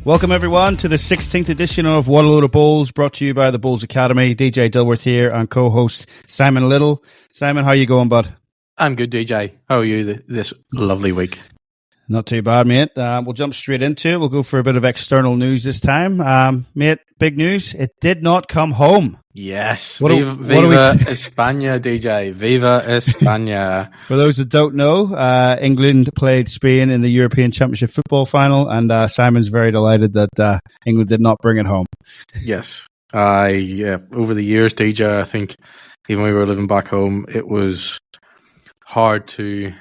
Welcome everyone to the 16th edition of What a Load of Bulls, brought to you by the Bulls Academy. DJ Dilworth here and co-host Simon Little. Simon, how you going, bud? I'm good, DJ. How are you this lovely week? Not too bad, mate. We'll jump straight into it. We'll go for a bit of external news this time. Mate, big news. It did not come home. Yes. Viva España, DJ. Viva España. For those that don't know, England played Spain in the European Championship football final, and Simon's very delighted that England did not bring it home. Yes. Over the years, DJ, I think even when we were living back home, it was hard to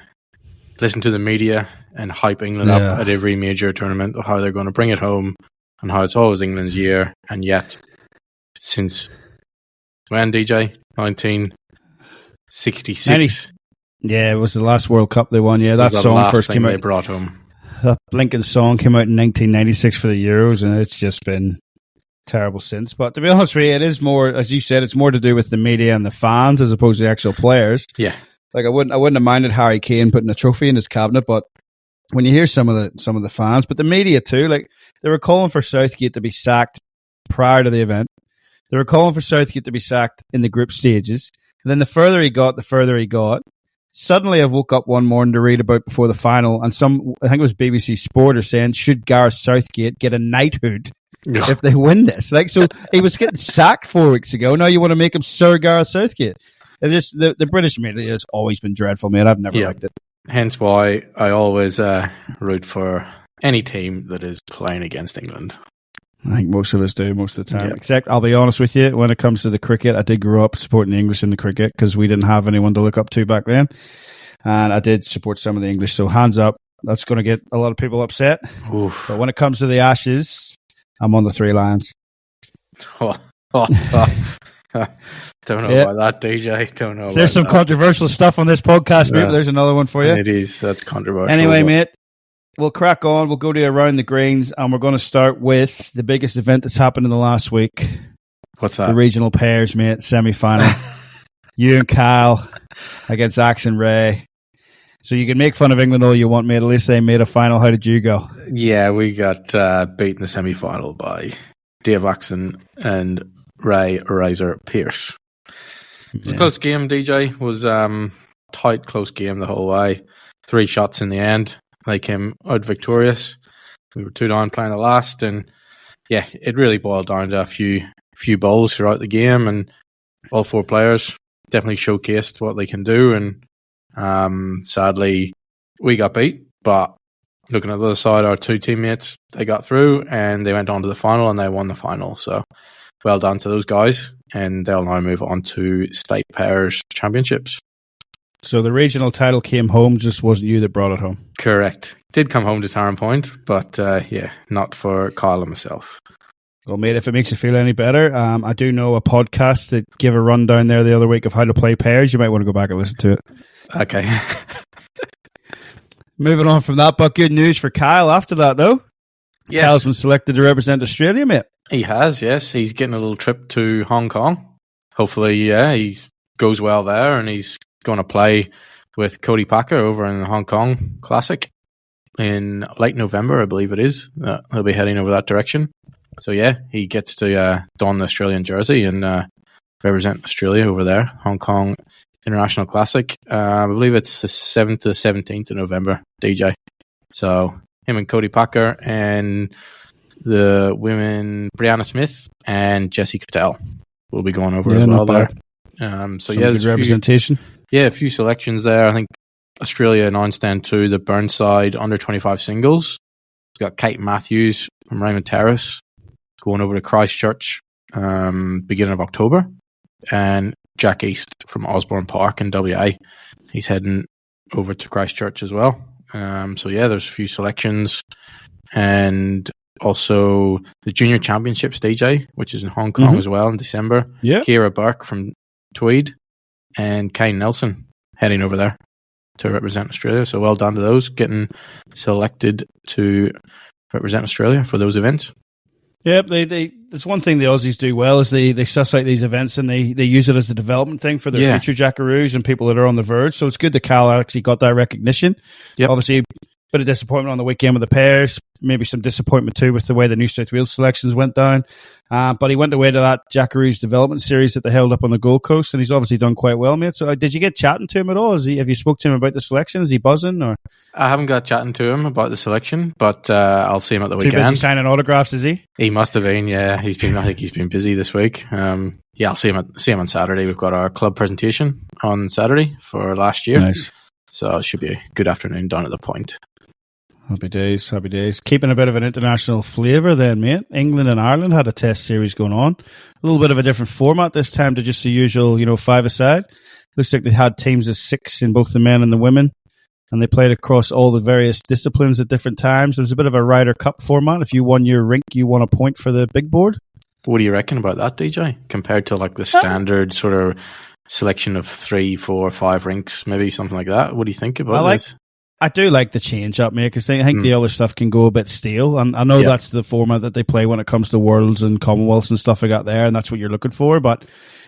listen to the media and hype England up at every major tournament of how they're going to bring it home and how it's always England's year. And yet, since when, DJ? 1966. Yeah, it was the last World Cup they won. Yeah, that song first came out. They brought home. That Blinken song came out in 1996 for the Euros, and it's just been terrible since. But to be honest with you, it is more, as you said, it's more to do with the media and the fans as opposed to the actual players. Yeah, like I wouldn't have minded Harry Kane putting a trophy in his cabinet, but when you hear some of the fans, but the media too, like they were calling for Southgate to be sacked prior to the event. They were calling for Southgate to be sacked in the group stages. And then the further he got. Suddenly I woke up one morning to read about before the final, and I think it was BBC Sport, are saying, should Gareth Southgate get a knighthood if they win this? Like, so he was getting sacked 4 weeks ago. Now you want to make him Sir Gareth Southgate. The British media has always been dreadful, mate. I've never liked it. Hence why I always root for any team that is playing against England. I think most of us do most of the time. Yeah. Except, I'll be honest with you, when it comes to the cricket, I did grow up supporting the English in the cricket because we didn't have anyone to look up to back then. And I did support some of the English. So hands up, that's going to get a lot of people upset. Oof. But when it comes to the Ashes, I'm on the Three Lions. Don't know about that, DJ. Don't know. There's some controversial stuff on this podcast, mate. There's another one for you. It is. That's controversial. Anyway, mate, we'll crack on. We'll go to Around the Greens, and we're going to start with the biggest event that's happened in the last week. What's that? The regional pairs, mate, semi-final. You and Kyle against Axe and Ray. So you can make fun of England all you want, mate. At least they made a final. How did you go? Yeah, we got beaten in the semi-final by Dave Axon and Ray Razor Pierce. It was a close game, DJ. It was tight, close game the whole way. 3 shots in the end. They came out victorious. We were 2 down playing the last, and yeah, it really boiled down to a few bowls throughout the game, and all 4 players definitely showcased what they can do. And sadly, we got beat. But looking at the other side, our 2 teammates, they got through and they went on to the final and they won the final. So well done to those guys, and they'll now move on to state pairs championships. So the regional title came home, just wasn't you that brought it home. Correct. Did come home to Tarrant Point, but not for Kyle and myself. Well, mate, if it makes you feel any better, I do know a podcast that gave a rundown there the other week of how to play pairs. You might want to go back and listen to it. Okay. Moving on from that, but good news for Kyle after that, though. Yes. Kyle's been selected to represent Australia, mate. He has, yes. He's getting a little trip to Hong Kong. Hopefully, he goes well there, and he's going to play with Cody Packer over in the Hong Kong Classic in late November, I believe it is. He'll be heading over that direction. So yeah, he gets to don the Australian jersey and represent Australia over there. Hong Kong International Classic. I believe it's the 7th to the 17th of November, DJ. So him and Cody Packer and the women Brianna Smith and Jessie Cattell will be going over as well there. There's representation. A few selections there. I think Australia announced then too the Burnside under 25 singles. We've got Kate Matthews from Raymond Terrace going over to Christchurch beginning of October, and Jack East from Osborne Park in WA. He's heading over to Christchurch as well. There's a few selections, and also the Junior Championships, DJ, which is in Hong Kong as well in December. Yeah, Kira Burke from Tweed and Kane Nelson heading over there to represent Australia. So well done to those getting selected to represent Australia for those events. Yep, there's one thing the Aussies do well is they suss out these events and they use it as a development thing for their future Jackaroos and people that are on the verge. So it's good that Cal actually got that recognition. Yep. Obviously, Bit of disappointment on the weekend with the pairs. Maybe some disappointment too with the way the New South Wales selections went down. But he went away to that Jackaroos development series that they held up on the Gold Coast, and he's obviously done quite well, mate. So did you get chatting to him at all? Have you spoke to him about the selection? Is he buzzing? Or I haven't got chatting to him about the selection, but I'll see him at the weekend. Too busy signing autographs, is he? He must have been, yeah. I think he's been busy this week. Yeah, I'll see him on Saturday. We've got our club presentation on Saturday for last year. Nice. So it should be a good afternoon down at the Point. Happy days, happy days. Keeping a bit of an international flavour then, mate. England and Ireland had a test series going on. A little bit of a different format this time to just the usual, 5-a-side. Looks like they had teams of 6 in both the men and the women, and they played across all the various disciplines at different times. It was a bit of a Ryder Cup format. If you won your rink, you won a point for the big board. What do you reckon about that, DJ? Compared to like the standard sort of selection of 3, 4, 5 rinks, maybe something like that. What do you think about this? I do like the change up, mate, because I think the other stuff can go a bit stale. And I know that's the format that they play when it comes to Worlds and Commonwealths and stuff like that there, and that's what you're looking for. But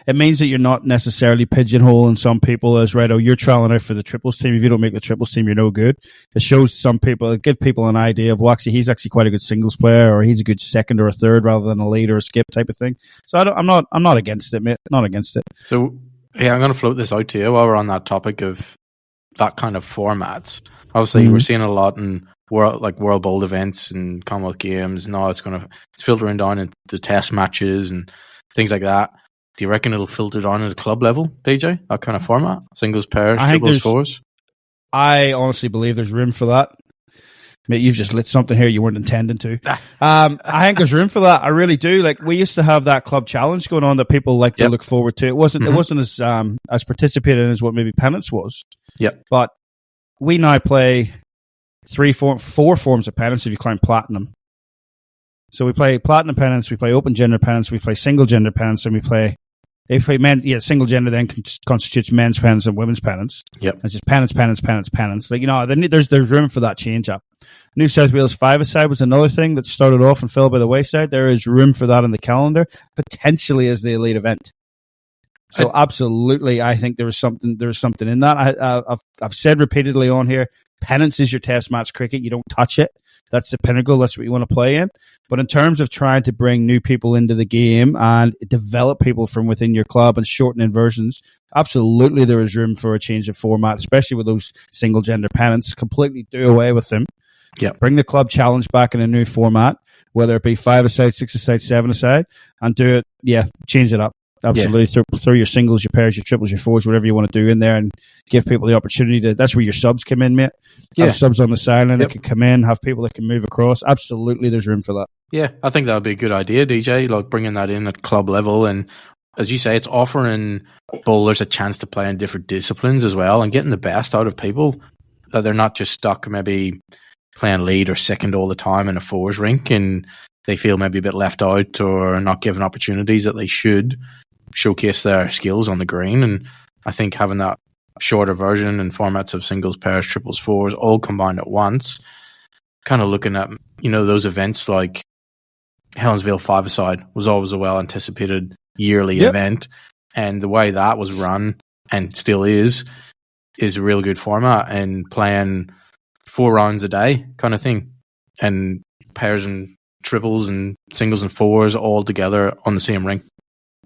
it means that you're not necessarily pigeonholing some people as, right, you're trialing out for the triples team. If you don't make the triples team, you're no good. It shows some people, it gives people an idea of, well, actually, he's actually quite a good singles player, or he's a good second or a third rather than a lead or a skip type of thing. So I'm not against it, mate. Not against it. So, yeah, I'm going to float this out to you while we're on that topic of that kind of formats. Obviously, we're seeing a lot in World Bowl events and Commonwealth Games. Now it's filtering down into test matches and things like that. Do you reckon it'll filter down at a club level, DJ? That kind of format? Singles, pairs, triples, fours? I honestly believe there's room for that. Mate, you've just lit something here you weren't intending to. I think there's room for that. I really do. Like, we used to have that club challenge going on that people like to look forward to. It wasn't as participated as what maybe Pennants was. Yep. But we now play 4 forms of pennants if you climb platinum. So we play platinum pennants, we play open gender pennants, we play single gender pennants, and we play men. Yeah, single gender then constitutes men's pennants and women's pennants. Yep, it's just pennants. Like, there's room for that change up. New South Wales 5-a-side was another thing that started off and fell by the wayside. There is room for that in the calendar, potentially as the elite event. So absolutely, I think there is something in that. I've said repeatedly on here, pennants is your test match cricket. You don't touch it. That's the pinnacle. That's what you want to play in. But in terms of trying to bring new people into the game and develop people from within your club and shorten versions, absolutely there is room for a change of format, especially with those single gender pennants. Completely do away with them. Yeah, bring the club challenge back in a new format, whether it be 5-a-side, 6-a-side, 7-a-side, and do it. Yeah, change it up. Absolutely. Yeah. Throw your singles, your pairs, your triples, your fours, whatever you want to do in there, and give people the opportunity to. That's where your subs come in, mate. Have subs on the sideline that can come in, have people that can move across. Absolutely, there's room for that. Yeah, I think that would be a good idea, DJ, like bringing that in at club level. And as you say, it's offering bowlers a chance to play in different disciplines as well and getting the best out of people, that they're not just stuck maybe playing lead or second all the time in a fours rink and they feel maybe a bit left out or not given opportunities that they should showcase their skills on the green. And I think having that shorter version and formats of singles, pairs, triples, fours all combined at once, kind of looking at, those events like Helensville 5-a-side was always a well anticipated yearly event, and the way that was run and still is a real good format, and playing 4 rounds a day kind of thing, and pairs and triples and singles and fours all together on the same rink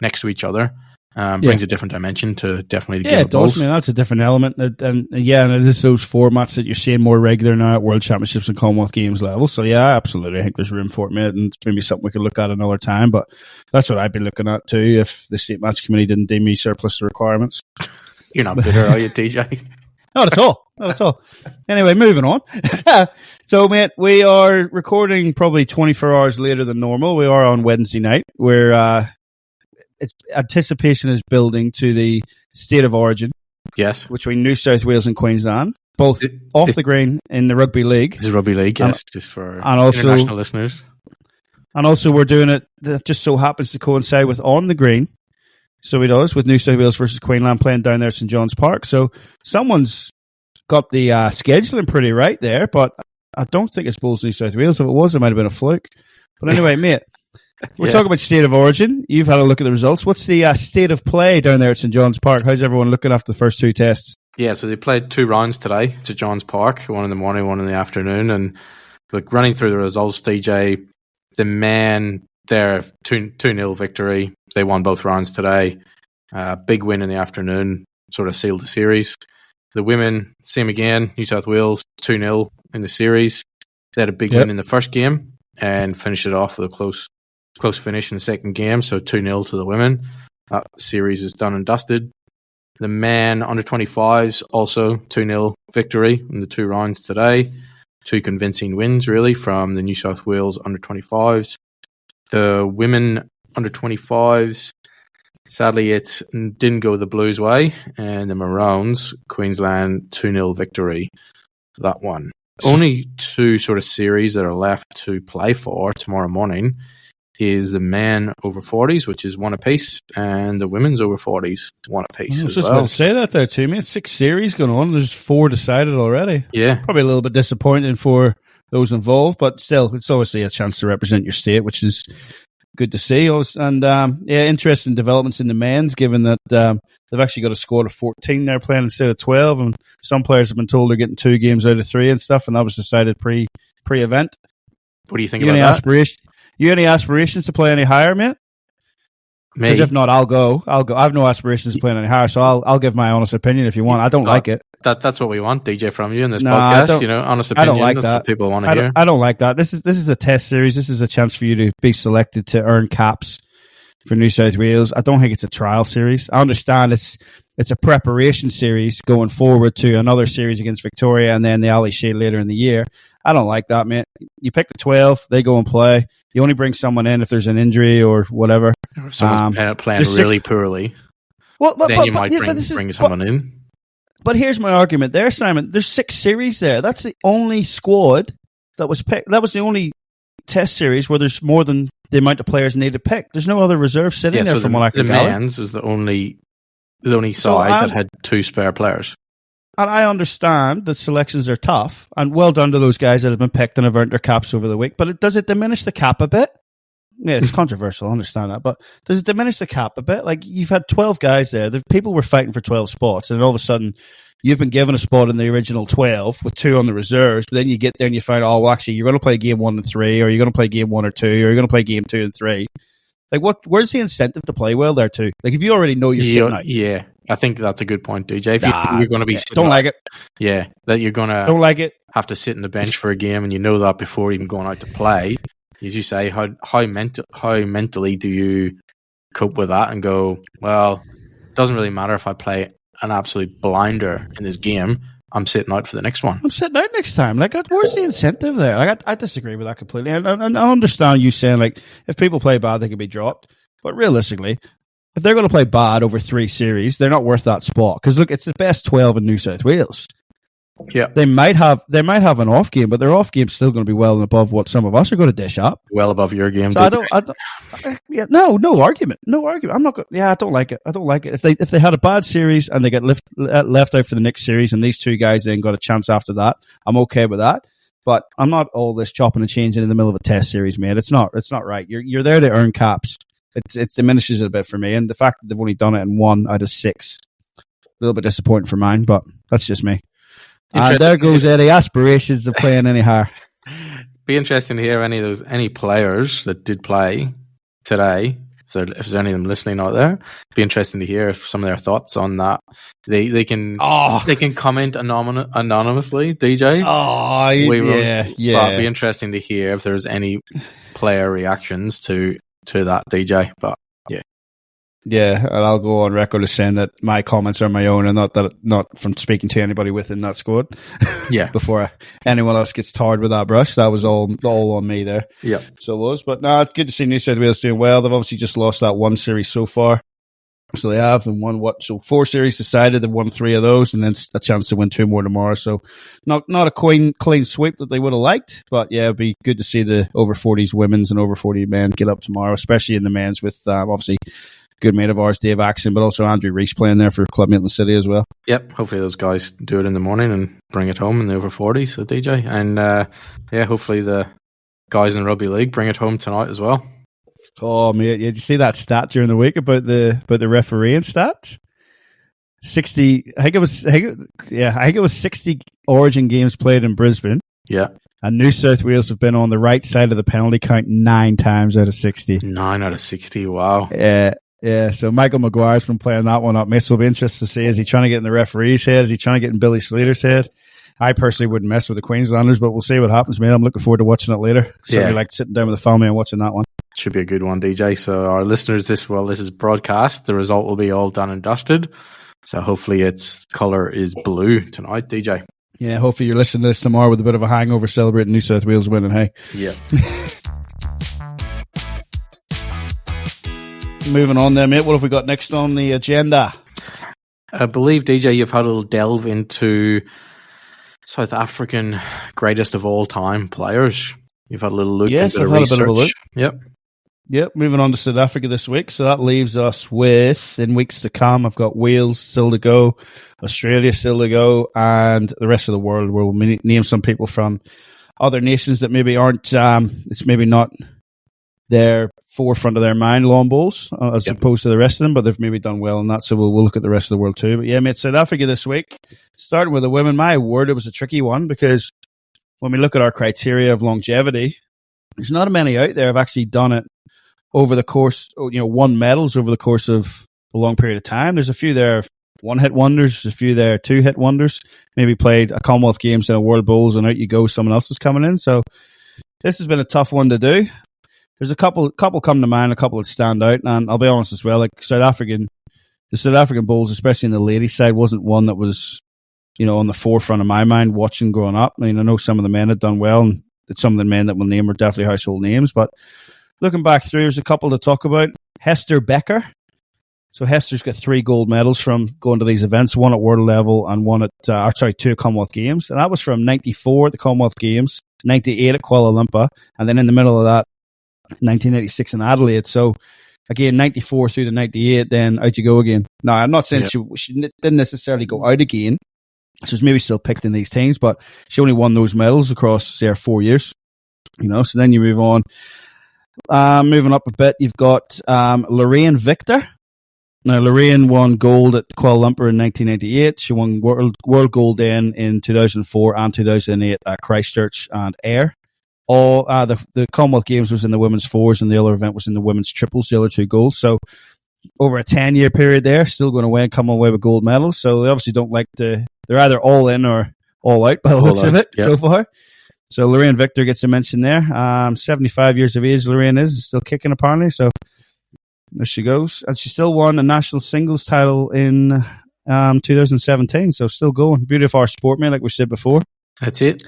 next to each other brings a different dimension to definitely the game of bowls. I mean, that's a different element, and it is those formats that you're seeing more regular now at World Championships and Commonwealth Games level. So yeah, absolutely, I think there's room for it, mate, and it's maybe something we could look at another time. But that's what I'd be looking at too if the State Match Committee didn't deem me surplus to requirements. You're not bitter, are you, DJ? Not at all. Not at all. Anyway, moving on. So, mate, we are recording probably 24 hours later than normal. We are on Wednesday night, where anticipation is building to the State of Origin. Yes. Between New South Wales and Queensland, both off the green in the Rugby League. It's a Rugby League, yes, just for international listeners. And also we're doing it, that just so happens to coincide with on the green. So it does, with New South Wales versus Queensland playing down there at St John's Park. So someone's got the scheduling pretty right there, but I don't think it's Bulls New South Wales. If it was, it might have been a fluke. But anyway, mate, we're talking about State of Origin. You've had a look at the results. What's the state of play down there at St John's Park? How's everyone looking after the first 2 tests? Yeah, so they played 2 rounds today. It's at Johns Park, one in the morning, one in the afternoon. And like running through the results, DJ, the men, they're 2-0 victory. They won both rounds today. Big win in the afternoon, sort of sealed the series. The women, same again, New South Wales, 2-0 in the series. They had a big win in the first game and finished it off with a close finish in the second game, so 2-0 to the women. That series is done and dusted. The men under 25s also 2-0 victory in the 2 rounds today. 2 convincing wins, really, from the New South Wales under 25s. The women under 25s, sadly, it didn't go the Blues' way, and the Maroons, Queensland, 2-0 victory. That one. Only 2 sort of series that are left to play for tomorrow morning is the men over 40s, which is 1 apiece, and the women's over 40s, 1 apiece. I was just about to say that there too, mate. 6 series going on. There's 4 decided already. Yeah. Probably a little bit disappointing for those involved, but still, it's obviously a chance to represent your state, which is good to see. And interesting developments in the men's, given that they've actually got a squad of 14 they're playing instead of 12, and some players have been told they're getting 2 games out of 3 and stuff, and that was decided pre-event. What do you think about that? You any aspirations to play any higher, mate? Because if not, I'll go. I have no aspirations to play any higher, so I'll give my honest opinion if you want. I don't like it. That's what we want, DJ, from you in this podcast. Honest opinion. I don't like that. What people want to hear. I don't like that. This is a test series. This is a chance for you to be selected to earn caps for New South Wales. I don't think it's a trial series. I understand it's a preparation series going forward to another series against Victoria and then the Ali Shield later in the year. I don't like that, mate. You pick the 12, they go and play. You only bring someone in if there's an injury or whatever. Or if someone's playing really poorly, then you might bring someone in. But here's my argument there, Simon. There's 6 series there. That's the only squad that was picked. That was the only test series where there's more than the amount of players needed to pick. There's no other reserve sitting there from what I can gather. The men's is the only side that had 2 spare players. And I understand that selections are tough, and well done to those guys that have been picked and have earned their caps over the week. But does it diminish the cap a bit? Yeah, it's controversial, I understand that. But does it diminish the cap a bit? Like, you've had 12 guys there. People were fighting for 12 spots, and all of a sudden, you've been given a spot in the original 12 with 2 on the reserves. But then you get there and you find, oh, well, actually, you're going to play game 1 and 3, or you're going to play game 1 or 2, or you're going to play game 2 and 3. Like, where's the incentive to play well there, too? Like, if you already know you're sitting out. Yeah, I think that's a good point, DJ. If you're going to be don't like it. Yeah, that you're going to don't like it. Have to sit in the bench for a game, and you know that before even going out to play. As you say, how mentally do you cope with that and go, well, it doesn't really matter if I play an absolute blinder in this game. I'm sitting out for the next one. I'm sitting out next time. Like, where's the incentive there? Like, I disagree with that completely. I understand you saying, like, if people play bad, they can be dropped. But realistically, if they're going to play bad over 3 series, they're not worth that spot. Because, look, it's the best 12 in New South Wales. Yeah, they might have an off game, but their off game's still going to be well and above what some of us are going to dish up. Well above your game. So no argument. I'm not. I don't like it. If they had a bad series and they get left out for the next series, and these 2 guys then got a chance after that, I'm okay with that. But I'm not all this chopping and changing in the middle of a test series, mate. It's not right. You're there to earn caps. It diminishes it a bit for me, and the fact that they've only done it in 1 out of 6, a little bit disappointing for mine. But that's just me. And there goes Eddie. Aspirations of playing any higher. Be interesting to hear any players that did play today. If there's any of them listening out there, be interesting to hear some of their thoughts on that. They can comment anonymously. DJ. Oh, yeah. But be interesting to hear if there's any player reactions to that, DJ. But yeah, and I'll go on record as saying that my comments are my own and not from speaking to anybody within that squad. Yeah. Before anyone else gets tarred with that brush. That was all on me there. Yeah. So it was. But no, it's good to see New South Wales doing well. They've obviously just lost that 1 series so far. So they have and won 4 series decided. They've won 3 of those, and then a chance to win 2 more tomorrow. So not a clean sweep that they would have liked, but yeah, it'd be good to see the over 40s women's and over 40 men get up tomorrow, especially in the men's with obviously good mate of ours, Dave Axon, but also Andrew Reese playing there for Club Milton City as well. Yep, hopefully those guys do it in the morning and bring it home in the over 40s, so DJ. And hopefully the guys in the Rugby League bring it home tonight as well. Oh, mate, did you see that stat during the week about the refereeing stats? 60. I think it was 60 Origin games played in Brisbane. Yeah. And New South Wales have been on the right side of the penalty count 9 times out of 60. 9 out of 60. Wow. Yeah. So Michael Maguire's been playing that one up, mate. So it'll be interesting to see, is he trying to get in the referee's head? Is he trying to get in Billy Slater's head? I personally wouldn't mess with the Queenslanders, but we'll see what happens, mate. I'm looking forward to watching it later. Certainly like sitting down with the family and watching that one. Should be a good one, DJ. So our listeners, this is broadcast. The result will be all done and dusted. So hopefully its colour is blue tonight, DJ. Yeah, hopefully you're listening to this tomorrow with a bit of a hangover celebrating New South Wales winning, hey? Yeah. Moving on there, mate. What have we got next on the agenda? I believe, DJ, you've had a little delve into South African greatest of all time players. You've had a little look. Yes, I've had a bit of a look. Yep. Moving on to South Africa this week. So that leaves us with, in weeks to come, I've got Wales still to go, Australia still to go, and the rest of the world. We'll name some people from other nations that maybe aren't, it's maybe not their forefront of their mind, long balls, as opposed to the rest of them, but they've maybe done well in that. So we'll look at the rest of the world too. But yeah, mate, South Africa this week, starting with the women. My word, it was a tricky one, because when we look at our criteria of longevity, there's not many out there have actually done it over the course, won medals over the course of a long period of time. There's a few there, one-hit wonders, a few there, two-hit wonders, maybe played a Commonwealth Games and a World Bowls, and out you go, someone else is coming in. So this has been a tough one to do. There's a couple come to mind, a couple that stand out, and I'll be honest as well, like the South African Bowls, especially in the ladies' side, wasn't one that was, on the forefront of my mind watching growing up. I mean, I know some of the men had done well, and some of the men that we'll name are definitely household names, but looking back through, there's a couple to talk about. Hester Becker. So Hester's got 3 gold medals from going to these events, one at world level and one at, 2 at Commonwealth Games. And that was from 94 at the Commonwealth Games, 98 at Kuala Lumpur, and then in the middle of that, 1986 in Adelaide. So again, 94 through to 98, then out you go again. Now, I'm not saying she didn't necessarily go out again. She was maybe still picked in these teams, but she only won those medals across their 4 years. So then you move on. Moving up a bit, you've got Lorraine Victor. Now, Lorraine won gold at Kuala Lumpur in 1998. She won world gold then in 2004 and 2008 at Christchurch and Ayr. All the Commonwealth Games was in the women's fours, and the other event was in the women's triples, the other 2 golds. So over a 10-year period there, still going to come away with gold medals. So they obviously don't like they're either all in or all out by the looks of it so far. So Lorraine Victor gets a mention there. 75 years of age, Lorraine is still kicking apparently. So there she goes. And she still won a national singles title in 2017. So still going. Beauty of our sport, mate, like we said before. That's it.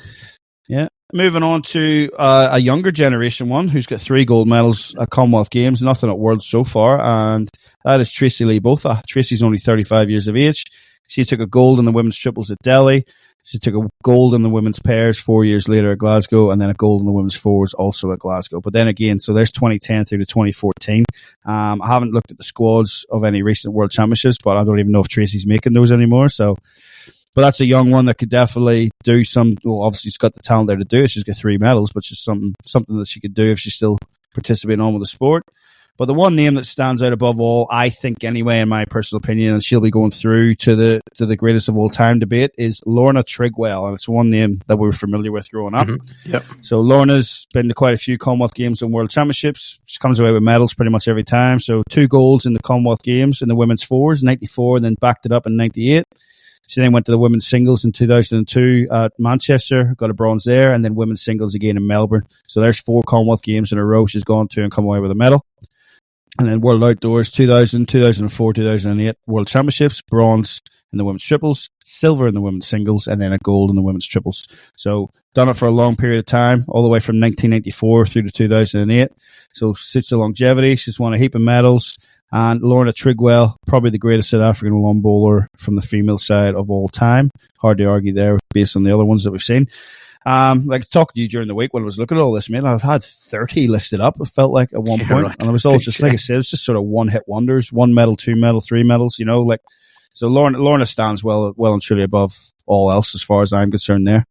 Yeah. Moving on to a younger generation one who's got 3 gold medals at Commonwealth Games, nothing at Worlds so far, and that is Tracy Lee Botha. Tracy's only 35 years of age. She took a gold in the women's triples at Delhi. She took a gold in the women's pairs 4 years later at Glasgow, and then a gold in the women's fours also at Glasgow. But then again, so there's 2010 through to 2014. I haven't looked at the squads of any recent World Championships, but I don't even know if Tracy's making those anymore. So, but that's a young one that could definitely do some. Well, obviously she's got the talent there to do it. She's got 3 medals, but just something that she could do if she's still participating on with the sport. But the one name that stands out above all, I think anyway, in my personal opinion, and she'll be going through to the greatest of all time debate, is Lorna Trigwell. And it's one name that we were familiar with growing up. Mm-hmm. Yep. So Lorna's been to quite a few Commonwealth Games and World Championships. She comes away with medals pretty much every time. So 2 golds in the Commonwealth Games in the women's fours, 94, and then backed it up in 98. She then went to the women's singles in 2002 at Manchester, got a bronze there, and then women's singles again in Melbourne. So there's 4 Commonwealth Games in a row she's gone to and come away with a medal. And then World Outdoors, 2000, 2004, 2008, World Championships, bronze in the women's triples, silver in the women's singles, and then a gold in the women's triples. So done it for a long period of time, all the way from 1994 through to 2008. So suits the longevity. She's won a heap of medals. And Lorna Trigwell, probably the greatest South African long bowler from the female side of all time. Hard to argue there based on the other ones that we've seen. Like talking to you during the week when I was looking at all this, man, I've had 30 listed up. It felt like at one point, right. And I was all just like I said, it's just sort of one hit wonders, 1 medal, 2 medal, 3 medals. Like so. Lorna stands well and truly above all else as far as I'm concerned. There.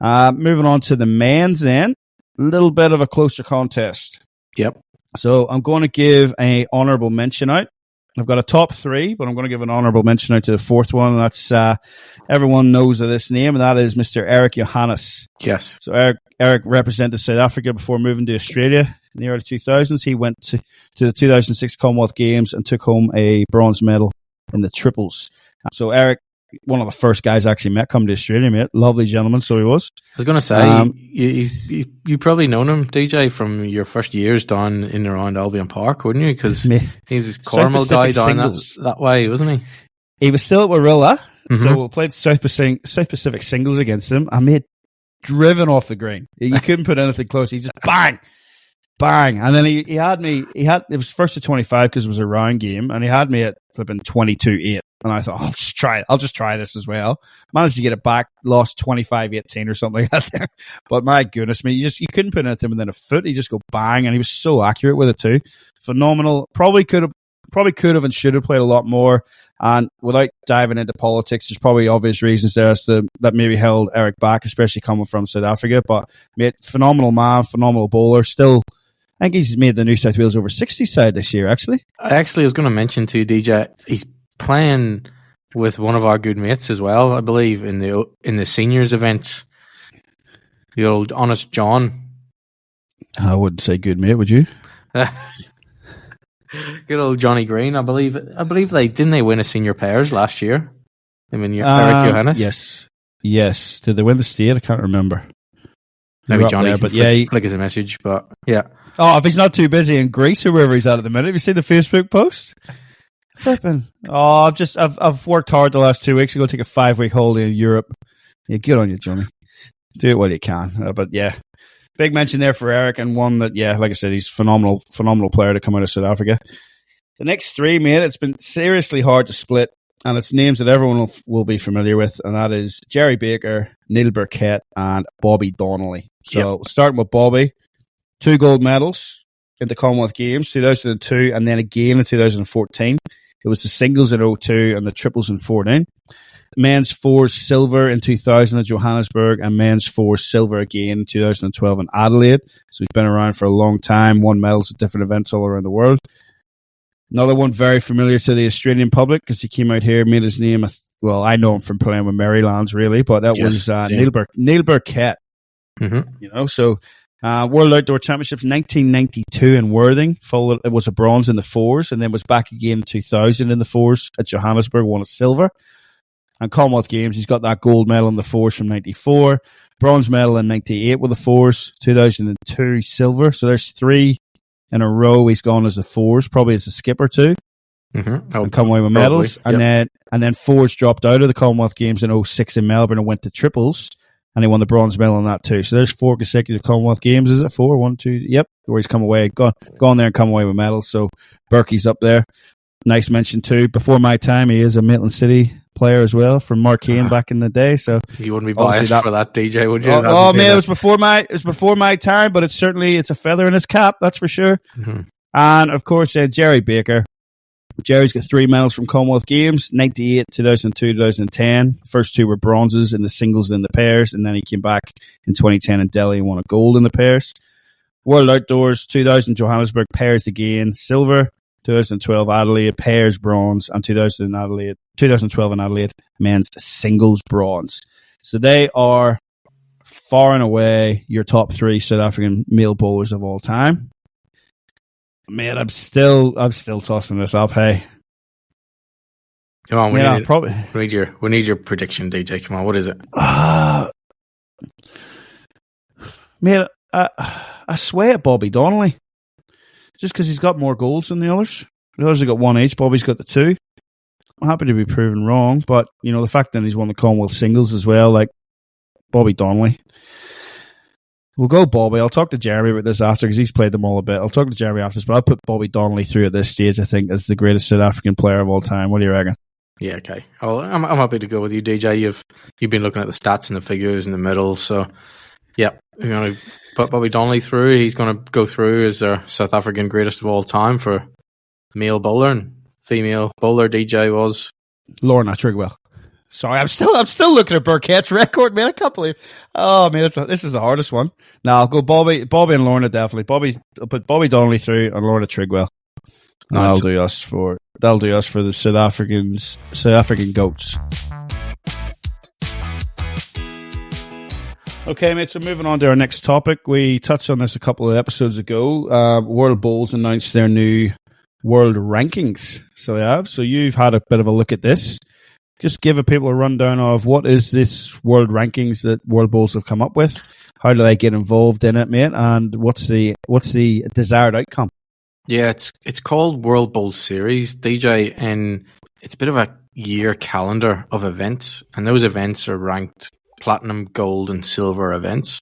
Moving on to the men's, then a little bit of a closer contest. Yep. So I'm going to give a honourable mention out I've got a top three, but I'm going to give an honourable mention out to the fourth one. And that's everyone knows of this name, and that is Mr. Eric Johannes. Yes. So Eric represented South Africa before moving to Australia in the early 2000s. He went to the 2006 Commonwealth Games and took home a bronze medal in the triples. So Eric, one of the first guys I actually met coming to Australia, mate. Lovely gentleman, so he was. I was going to say, you probably known him, DJ, from your first years down in and around Albion Park, wouldn't you? Because he's a Cornwall guy down that way, wasn't he? He was still at Warilla, so we played South Pacific singles against him. I made driven off the green. You couldn't put anything close. He just bang, and then he had me. It was first to 25 because it was a round game, and he had me at flipping 22-8. And I thought, I'll just try this as well. Managed to get it back, lost 25-18 or something like that there. But my goodness me, you couldn't put anything within a foot. He just go bang, and he was so accurate with it too. Phenomenal. Probably could have and should have played a lot more. And without diving into politics, there's probably obvious reasons there that maybe held Eric back, especially coming from South Africa. But mate, phenomenal man, phenomenal bowler. Still, I think he's made the New South Wales over 60 side this year, actually. I was going to mention to DJ, he's playing with one of our good mates as well, I believe, in the seniors events. The old Honest John. I wouldn't say good mate, would you? Good old Johnny Green. I believe they win a senior pairs last year. I mean, Eric Johannes. Yes. Did they win the state? I can't remember. Maybe Johnny can flick us a message, but yeah. Oh, if he's not too busy in Greece or wherever he's at the minute. Have you seen the Facebook post? Flipping. Oh, I've worked hard the last 2 weeks to go take a 5-week holiday in Europe. Yeah, good on you, Johnny. Do it while you can. But yeah, big mention there for Eric, and one that, yeah, like I said, he's phenomenal player to come out of South Africa. The next three, mate, it's been seriously hard to split, and it's names that everyone will be familiar with, and that is Jerry Baker, Neil Burkett, and Bobby Donnelly. So starting with Bobby, 2 gold medals in the Commonwealth Games, 2002, and then again in 2014. It was the singles in 2002 and the triples in 2014. Men's 4s silver in 2000 at Johannesburg, and men's 4s silver again in 2012 in Adelaide. So he's been around for a long time, won medals at different events all around the world. Another one very familiar to the Australian public because he came out here, made his name. Well, I know him from playing with Marylands, really, but that was Neil Burkett. Mm-hmm. So World Outdoor Championships 1992 in Worthing. It was a bronze in the 4s, and then was back again in 2000 in the 4s at Johannesburg, won a silver. And Commonwealth Games, he's got that gold medal in the 4s from 94, bronze medal in 98 with the 4s, 2002 silver. So there's 3 in a row he's gone as the 4s, probably as a skipper too. Mm-hmm. And come away with medals. And then 4s dropped out of the Commonwealth Games in 2006 in Melbourne and went to triples. And he won the bronze medal in that too. So there's 4 consecutive Commonwealth Games. Is it 4? 1, 2? Yep. Where he's come away, gone there and come away with medals. So Berkey's up there. Nice mention too. Before my time, he is a Maitland City player as well from Marqueen back in the day. So you wouldn't be biased for that, DJ, would you? Oh man, it was before my time, but it's a feather in his cap, that's for sure. Mm-hmm. And of course, Jerry Baker. Jerry's got 3 medals from Commonwealth Games, 98, 2002, 2010. First 2 were bronzes in the singles and in the pairs, and then he came back in 2010 in Delhi and won a gold in the pairs. World Outdoors, 2000 Johannesburg, pairs again, silver. 2012 Adelaide, pairs bronze, and 2012 in Adelaide, men's singles bronze. So they are far and away your top 3 South African male bowlers of all time. Man, I'm still tossing this up. Hey, come on, we need your prediction, DJ. Come on, what is it? Man, I sway at Bobby Donnelly. Just because he's got more goals than the others. The others have got 1 each. Bobby's got the 2. I'm happy to be proven wrong, but the fact that he's won the Commonwealth singles as well, like Bobby Donnelly. We'll go Bobby. I'll talk to Jeremy about this after because he's played them all a bit. I'll talk to Jeremy after this, but I'll put Bobby Donnelly through at this stage, I think, as the greatest South African player of all time. What do you reckon? Yeah, okay. Well, I'm happy to go with you, DJ. You've been looking at the stats and the figures in the middle, so yeah, you're going to put Bobby Donnelly through. He's going to go through as our South African greatest of all time for male bowler, and female bowler DJ was Lorna Trigwell. Sorry, I'm still looking at Burkett's record, man. I can't believe. Oh man, this is the hardest one. Now I'll go Bobby and Lorna definitely. I'll put Bobby Donnelly through and Lorna Trigwell. That'll do us for the South African goats. Okay, mate, so moving on to our next topic. We touched on this a couple of episodes ago. World Bowls announced their new world rankings. So they have. So you've had a bit of a look at this. Just give people a rundown of what is this world rankings that World Bowls have come up with. How do they get involved in it, mate? And what's the desired outcome? Yeah, it's called World Bowl Series, DJ, and it's a bit of a year calendar of events, and those events are ranked platinum, gold, and silver events.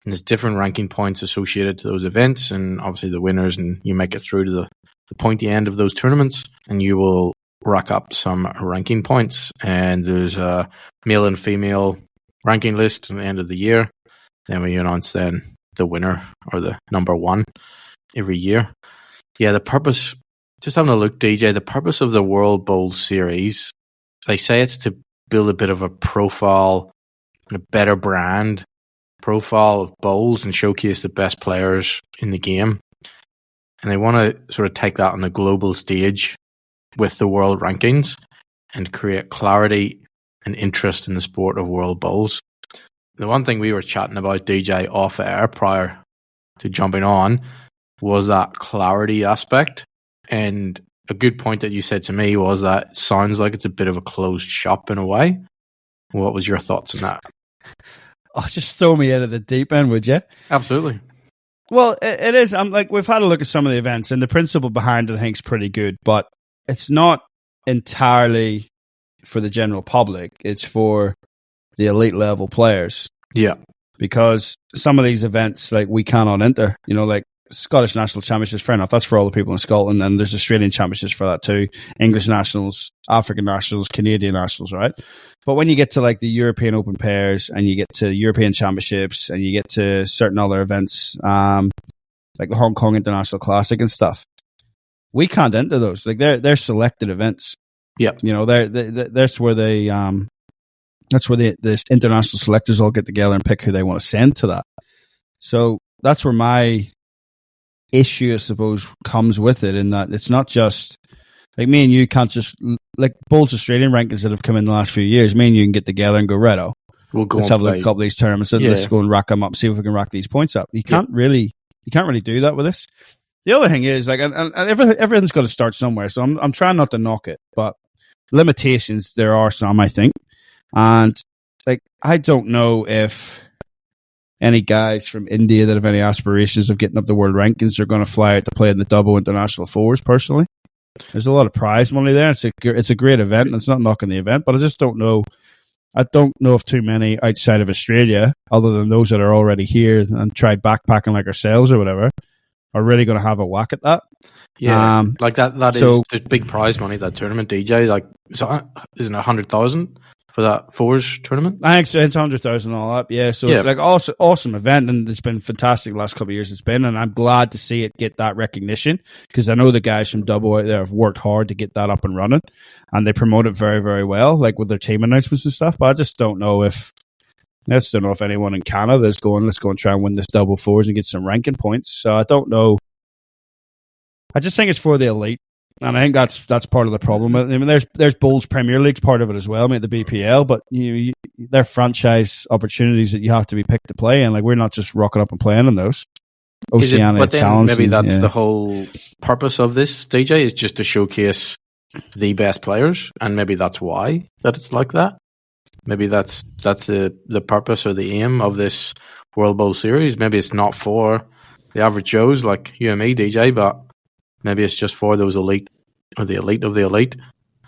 And there's different ranking points associated to those events, and obviously the winners, and you make it through to the pointy end of those tournaments, and you will rack up some ranking points. And there's a male and female ranking list at the end of the year. Then we announce then the winner or the number one every year. Yeah, the purpose, just having a look, DJ, the purpose of the World Bowl Series, they say it's to build a bit of a profile and a better brand profile of bowls and showcase the best players in the game. And they want to sort of take that on the global stage with the world rankings and create clarity and interest in the sport of world bowls. The one thing we were chatting about, DJ, off air prior to jumping on was that clarity aspect. And a good point that you said to me was that it sounds like it's a bit of a closed shop in a way. What was your thoughts on that? Oh, just throw me out of the deep end, would you? Absolutely. Well, it is. I'm like, we've had a look at some of the events, and the principle behind it, I think, is pretty good, but it's not entirely for the general public. It's for the elite level players. Yeah. Because some of these events, like, we cannot enter. You know, like Scottish National Championships, fair enough. That's for all the people in Scotland, and there's Australian Championships for that too. English Nationals, African Nationals, Canadian Nationals, right? But when you get to like the European Open pairs, and you get to European Championships, and you get to certain other events, like the Hong Kong International Classic and stuff, we can't enter those. Like they're selected events. Yeah, you know, that's where the international selectors all get together and pick who they want to send to that. So that's where my issue, I suppose, comes with it, in that it's not just like me and you can't just, like Bowls Australian rankings that have come in the last few years, me and you can get together and go, righto, let's have a look at a couple of these tournaments and let's go and rack them up, see if we can rack these points up. You can't really do that with this. The other thing is, like, and everything's got to start somewhere, so I'm trying not to knock it, but limitations there are some, I think. And like, I don't know if any guys from India that have any aspirations of getting up the world rankings are going to fly out to play in the double international fours. Personally, there's a lot of prize money there. It's a great event, and it's not knocking the event, but I just don't know. I don't know if too many outside of Australia, other than those that are already here and tried backpacking like ourselves or whatever, are really going to have a whack at that. Yeah, like that is the big prize money, that tournament, DJ. Like, so isn't it 100,000 for that fours tournament? I think it's 100,000 all up. Yeah, so it's like awesome event, and it's been fantastic the last couple of years it's been, and I'm glad to see it get that recognition, because I know the guys from Double out there have worked hard to get that up and running, and they promote it very, very well, like with their team announcements and stuff. But I just don't know if anyone in Canada is going, let's go and try and win this double fours and get some ranking points. So I don't know. I just think it's for the elite, and I think that's part of the problem. I mean, there's Bowls Premier League's part of it as well, mate, the BPL, but they're franchise opportunities that you have to be picked to play, and like, we're not just rocking up and playing in those. Oceania Challenge. Maybe that's the whole purpose of this, DJ, is just to showcase the best players, and maybe that's why that it's like that. Maybe that's the purpose or the aim of this World Bowl Series. Maybe it's not for the average Joes like you and me, DJ, but maybe it's just for those elite, or the elite of the elite,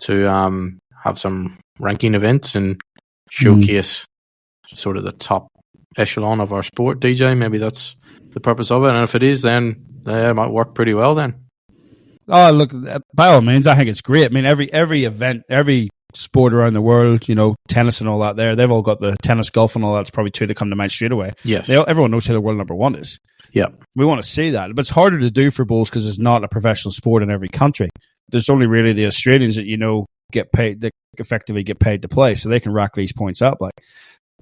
to have some ranking events and showcase sort of the top echelon of our sport, DJ. Maybe that's the purpose of it. And if it is, then it might work pretty well then. Oh, look, by all means, I think it's great. I mean, every event, every sport around the world, you know, tennis and all that there, they've all got the tennis, golf and all that's probably two that come to mind straight away. Yes. Everyone knows who the world number one is. Yeah. We want to see that. But it's harder to do for bowls because it's not a professional sport in every country. There's only really the Australians that, you know, get paid, that effectively get paid to play, so they can rack these points up. Like,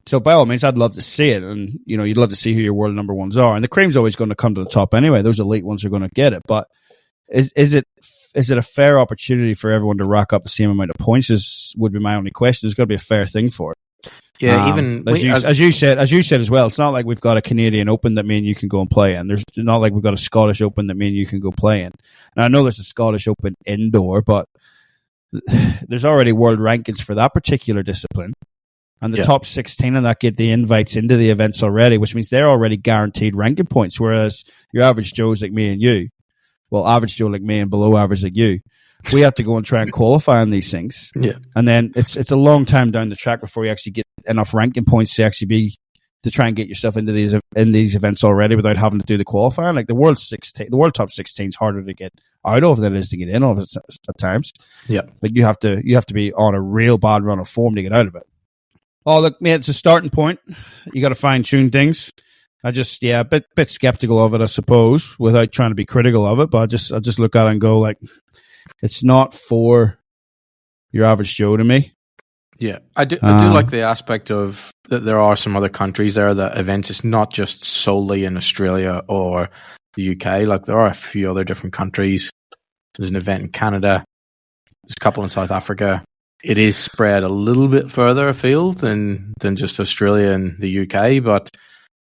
so by all means, I'd love to see it. And, you know, you'd love to see who your world number ones are. And the cream's always going to come to the top anyway. Those elite ones are going to get it. But is it a fair opportunity for everyone to rack up the same amount of points? Would be my only question. There's got to be a fair thing for it. Yeah, even as you said as well. It's not like we've got a Canadian Open that me and you can go and play in. There's not like we've got a Scottish Open that me and you can go play in. And I know there's a Scottish Open indoor, but there's already world rankings for that particular discipline. And the top 16 of that get the invites into the events already, which means they're already guaranteed ranking points, whereas your average Joes like me and you, well, average Joe like me and below average like you, we have to go and try and qualify on these things. Yeah. And then it's a long time down the track before you actually get enough ranking points to try and get yourself into these events already without having to do the qualifying. Like the world top 16 is harder to get out of than it is to get in of at times. Yeah. Like you have to be on a real bad run of form to get out of it. Oh, look, mate, it's a starting point. You got to fine-tune things. I just, a bit skeptical of it, I suppose, without trying to be critical of it. But I just look at it and go, like, it's not for your average Joe to me. Yeah, I do like the aspect of that there are some other countries there that events is not just solely in Australia or the UK. Like, there are a few other different countries. There's an event in Canada. There's a couple in South Africa. It is spread a little bit further afield than just Australia and the UK, but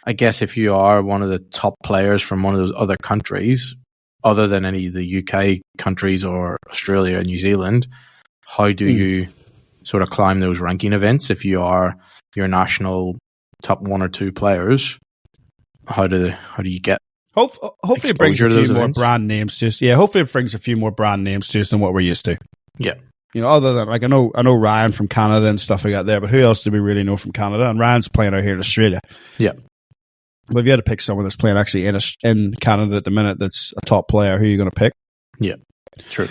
I guess if you are one of the top players from one of those other countries, other than any of the UK countries or Australia and New Zealand, how do you sort of climb those ranking events if you are your national top one or two players? How do you get? Hopefully, it brings a few more brand names to us. Yeah, hopefully it brings a few more brand names to us than what we're used to. Yeah. You know, other than, like, I know Ryan from Canada and stuff like that there, but who else do we really know from Canada? And Ryan's playing out here in Australia. Yeah. But if you had to pick someone that's playing actually in Canada at the minute that's a top player, who are you going to pick? Yeah, true.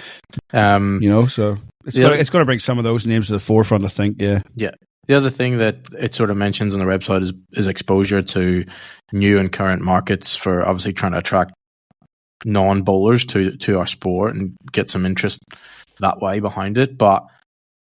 You know, so it's going to bring some of those names to the forefront, I think, yeah. Yeah. The other thing that it sort of mentions on the website is exposure to new and current markets for obviously trying to attract non-bowlers to our sport and get some interest that way behind it. But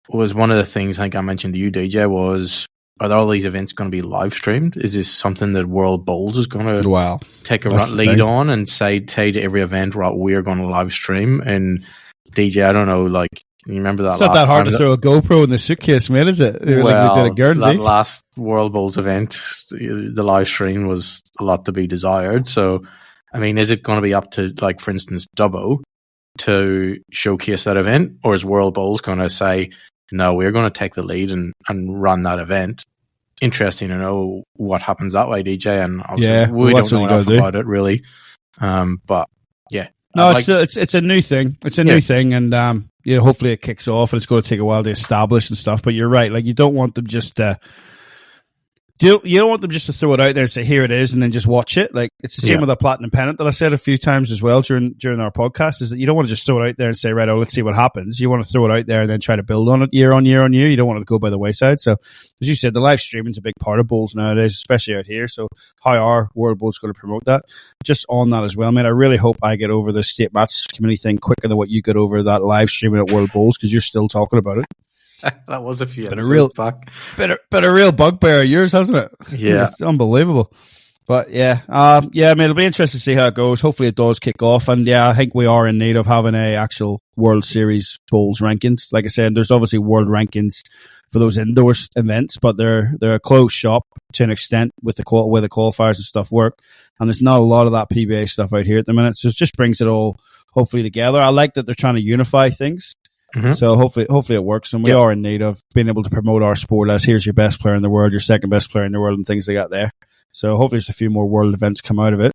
was one of the things I think I mentioned to you, DJ, was, are all these events going to be live streamed? Is this something that World Bowls is going to take a lead on and say to every event, right, we're going to live stream? And DJ, I don't know, like, you remember that? It's not that hard to throw a GoPro in the suitcase, man, is it? Well, like they did at Guernsey. That last World Bowls event, the live stream was a lot to be desired. So, I mean, is it going to be up to, like, for instance, Dubbo to showcase that event? Or is World Bowls going to say, no, we're going to take the lead and run that event? Interesting to know what happens that way, DJ. And obviously we don't know enough about it, really. But, yeah. No, it's a new thing. It's a new thing, and hopefully it kicks off, and it's going to take a while to establish and stuff. But you're right. Like, you don't want them just you don't want them just to throw it out there and say, here it is, and then just watch it. Like, it's the same with a platinum pennant that I said a few times as well during our podcast, is that you don't want to just throw it out there and say, right, let's see what happens. You want to throw it out there and then try to build on it year on year on year. You don't want it to go by the wayside. So, as you said, the live streaming is a big part of bowls nowadays, especially out here. So, how are World Bowls going to promote that? Just on that as well, mate, I really hope I get over the state match committee thing quicker than what you get over that live streaming at World Bowls, because you're still talking about it. That was a few episodes back. But a real bugbear of yours, hasn't it? Yeah. It's unbelievable. But yeah, I mean, it'll be interesting to see how it goes. Hopefully it does kick off. And yeah, I think we are in need of having a actual World Series bowls rankings. Like I said, there's obviously world rankings for those indoor events, but they're a closed shop to an extent with the way the qualifiers and stuff work. And there's not a lot of that PBA stuff out here at the minute. So it just brings it all hopefully together. I like that they're trying to unify things. Mm-hmm. So hopefully it works, and we are in need of being able to promote our sport as here's your best player in the world, your second best player in the world, and things like that there. So hopefully there's a few more world events come out of it.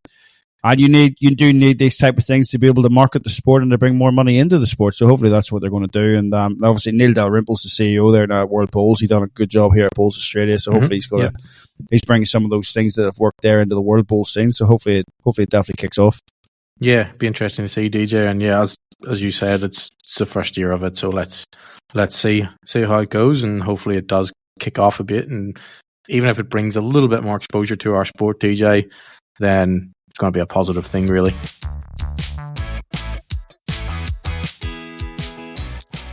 And you do need these type of things to be able to market the sport and to bring more money into the sport. So hopefully that's what they're going to do. And obviously Neil Dalrymple's the CEO there now at World Bowls. He's done a good job here at Bowls Australia. So hopefully he's bringing some of those things that have worked there into the World Bowl scene. So hopefully it definitely kicks off. Yeah, be interesting to see, DJ. And yeah, as you said, it's the first year of it, so let's see how it goes, and hopefully it does kick off a bit. And even if it brings a little bit more exposure to our sport, DJ, then it's going to be a positive thing, really.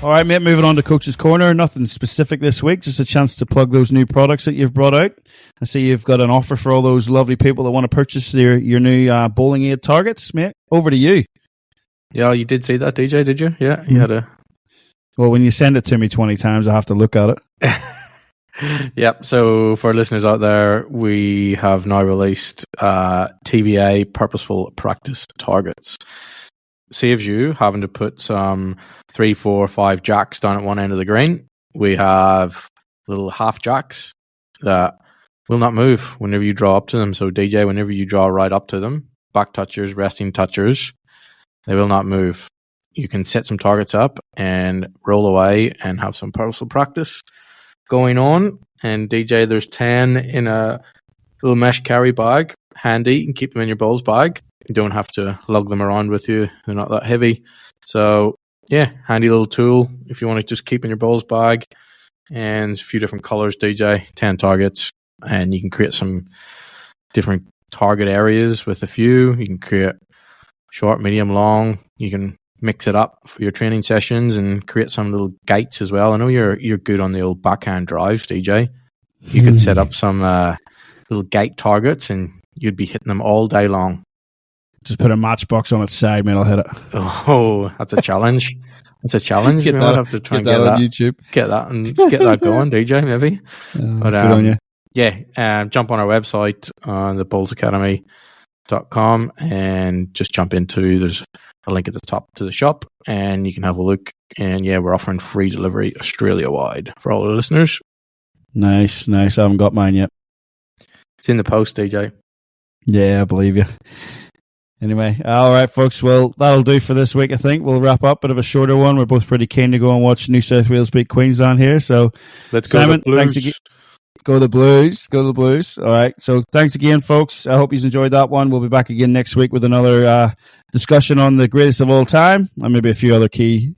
All right, mate, moving on to Coach's Corner. Nothing specific this week, just a chance to plug those new products that you've brought out. I see you've got an offer for all those lovely people that want to purchase your new bowling aid targets, mate. Over to you. Yeah, you did see that, DJ, did you? Yeah, you had a... Well, when you send it to me 20 times, I have to look at it. Yep. So for listeners out there, we have now released TBA, Purposeful Practice Targets. Saves you having to put some 3, 4, 5 jacks down at one end of the green. We have little half jacks that will not move whenever you draw up to them. So DJ, whenever you draw right up to them, back touchers, resting touchers, they will not move. You can set some targets up and roll away and have some purposeful practice going on. And DJ, there's 10 in a little mesh carry bag, handy. You can keep them in your bowls bag. You don't have to lug them around with you. They're not that heavy. So yeah, handy little tool if you want to just keep in your bowls bag. And a few different colors, DJ, 10 targets. And you can create some different target areas with a few. You can create short, medium, long. You can mix it up for your training sessions and create some little gates as well. I know you're good on the old backhand drives, DJ. You could set up some little gate targets and you'd be hitting them all day long. Just put a matchbox on its side, mate. I'll hit it. Oh, that's a challenge. That's a challenge. Get that, have to try get and get that on YouTube. Get that and get that going, DJ, maybe. But, good on you. Yeah, jump on our website on thebowlsacademy.com and just jump into, there's a link at the top to the shop and you can have a look. And yeah, we're offering free delivery Australia-wide for all the listeners. Nice. I haven't got mine yet. It's in the post, DJ. Yeah, I believe you. Anyway, all right, folks. Well, that'll do for this week, I think. We'll wrap up. Bit of a shorter one. We're both pretty keen to go and watch New South Wales beat Queensland here. So, let's Simon, go the Blues. Thanks again. Go the Blues. Go the Blues. All right. So, thanks again, folks. I hope you enjoyed that one. We'll be back again next week with another discussion on the greatest of all time and maybe a few other key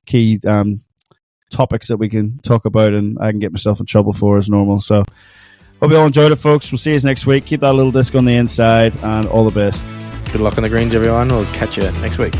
topics that we can talk about and I can get myself in trouble for as normal. So, hope you all enjoyed it, folks. We'll see you next week. Keep that little disc on the inside and all the best. Good luck on the greens, everyone. We'll catch you next week.